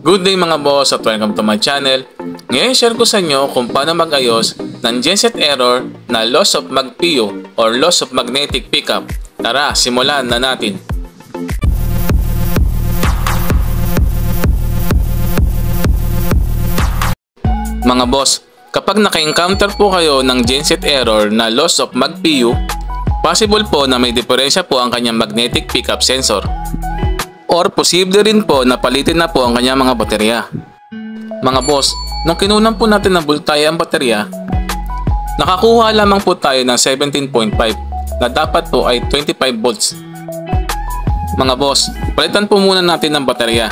Good day mga boss at welcome to my channel. Ngayon share ko sa inyo kung paano mag-ayos ng genset error na loss of mag-PU or loss of magnetic pickup. Tara, simulan na natin. Mga boss, kapag naka-encounter po kayo ng genset error na loss of mag-PU, possible po na may diferensya po ang kanyang magnetic pickup sensor. Or posible rin po na palitin na po ang kanyang mga baterya. Mga boss, nung kinunan po natin ng voltahe ang baterya, nakakuha lamang po tayo ng 17.5 na dapat po ay 25 volts. Mga boss, palitan po muna natin ng baterya.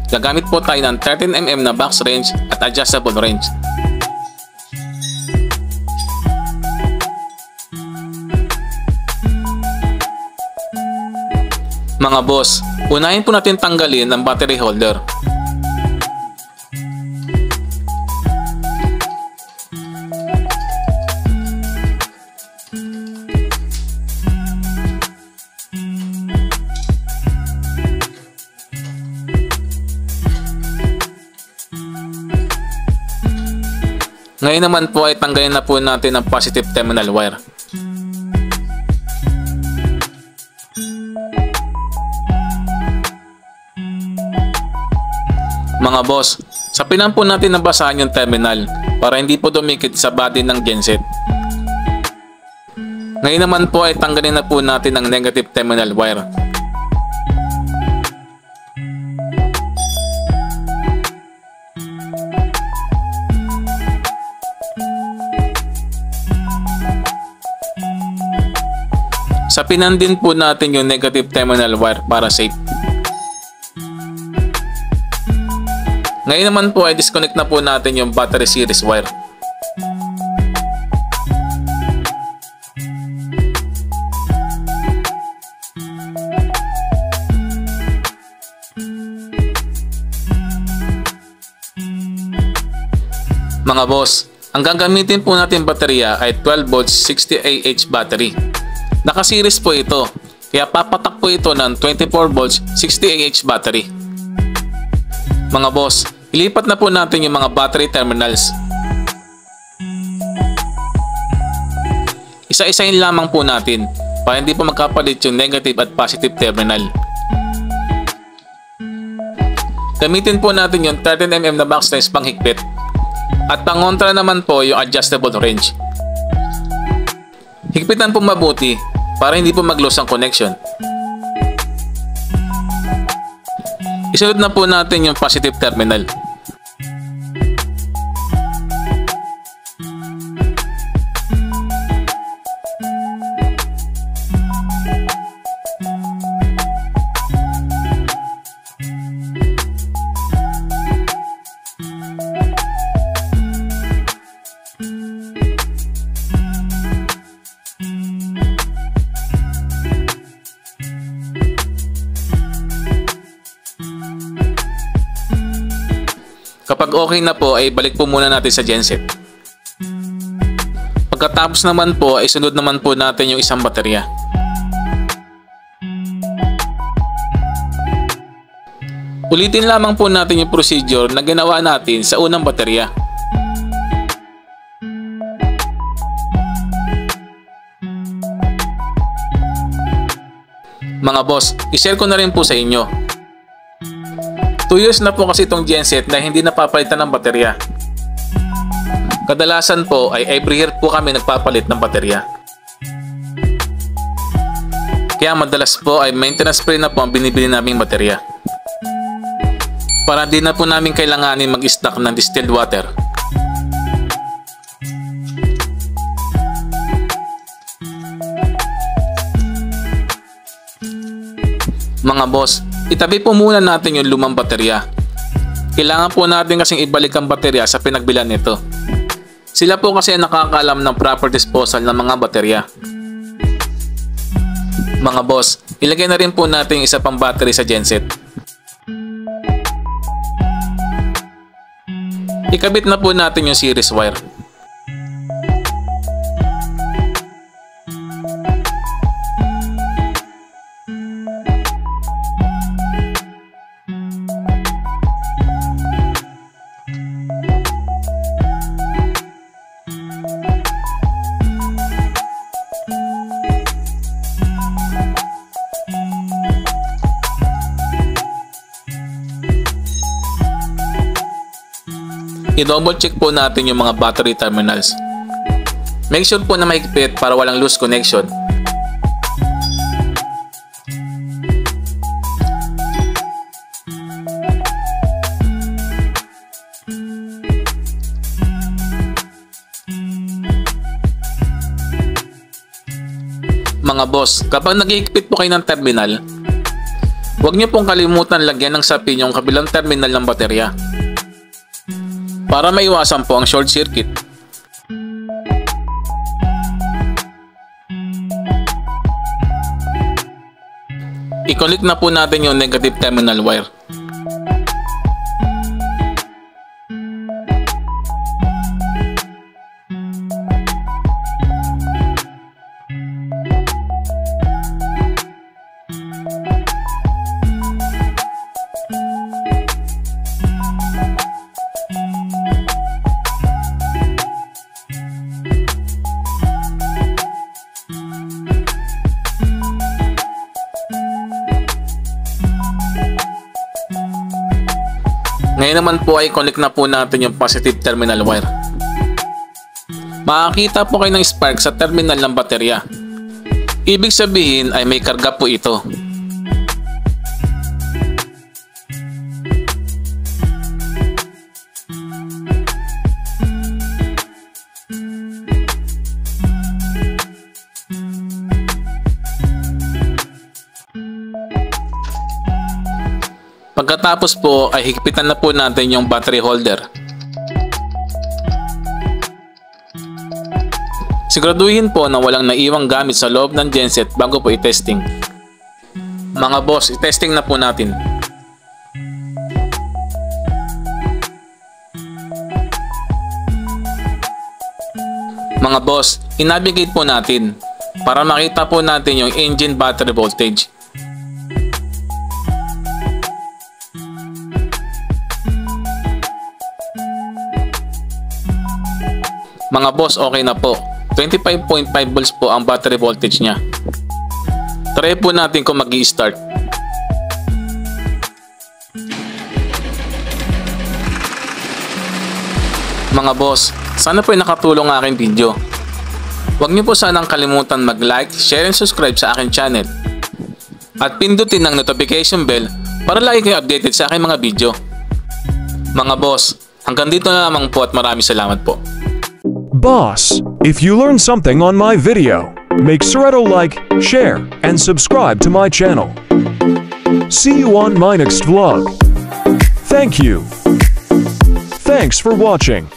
Gagamit po tayo ng 13mm na box range at adjustable range. Mga boss, unahin po natin tanggalin ang battery holder. Ngayon naman po ay tanggalin na po natin ang positive terminal wire. Mga boss, sapinan po natin na basahan yung terminal para hindi po dumikit sa body ng genset. Ngayon naman po ay tanggalin na po natin ang negative terminal wire. Sapinan din po natin yung negative terminal wire para safe. Ngayon naman po ay disconnect na po natin yung battery series wire. Mga boss, ang gagamitin po natin baterya ay 12 volts 60Ah battery. Naka-series po ito, kaya papatak po ito ng 24 volts 60Ah battery. Mga boss, ilipat na po natin yung mga battery terminals. Isa-isahin lamang po natin para hindi po magkapalit yung negative at positive terminal. Gamitin po natin yung 13mm na box range panghigpit at pangontra naman po yung adjustable range. Higpitan po mabuti para hindi po mag-lose ang connection. Isunod na po natin yung positive terminal. Kapag okay na po ay balik po muna natin sa genset. Pagkatapos naman po ay sunod naman po natin yung isang baterya. Ulitin lamang po natin yung procedure na ginawa natin sa unang baterya. Mga boss, i-share ko na rin po sa inyo. 2 years na po kasi itong genset na hindi napapalitan ng baterya. Kadalasan po ay every year po kami nagpapalit ng baterya. Kaya madalas po ay maintenance free na po ang binibili naming baterya. Para di na po namin kailanganin mag-stock ng distilled water. Mga boss, itabi po muna natin yung lumang baterya. Kailangan po natin kasing ibalik ang baterya sa pinagbilan nito. Sila po kasi ang nakakaalam ng proper disposal ng mga baterya. Mga boss, ilagay na rin po natin isa pang battery sa genset. Ikabit na po natin yung series wire. i-double check po natin yung mga battery terminals. Make sure po na mahigpit para walang loose connection. Mga boss, kapag nag-ihigpit po kayo ng terminal, huwag niyo pong kalimutan lagyan ng sapin yung kabilang terminal ng baterya para maiwasan po ang short circuit. I-connect na po natin yung negative terminal wire. Ngayon naman po ay connect na po natin yung positive terminal wire. Makakita po kayo ng spark sa terminal ng baterya. Ibig sabihin ay may karga po ito. Pagkatapos po ay higpitan na po natin yung battery holder. Siguraduhin po na walang naiwang gamit sa loob ng genset bago po i-testing. Mga boss, i-testing na po natin. Mga boss, i-navigate po natin para makita po natin yung engine battery voltage. Mga boss, okay na po. 25.5 volts po ang battery voltage niya. Try po natin kung mag-i-start. Mga boss, sana po ay nakatulong ang aking video. Huwag niyo po sanang kalimutan mag-like, share, and subscribe sa aking channel. At pindutin ang notification bell para lagi kayo updated sa aking mga video. Mga boss, hanggang dito na lamang po at maraming salamat po. Boss, if you learned something on my video, make sure to like, share, and subscribe to my channel. See you on my next vlog. Thank you. Thanks for watching.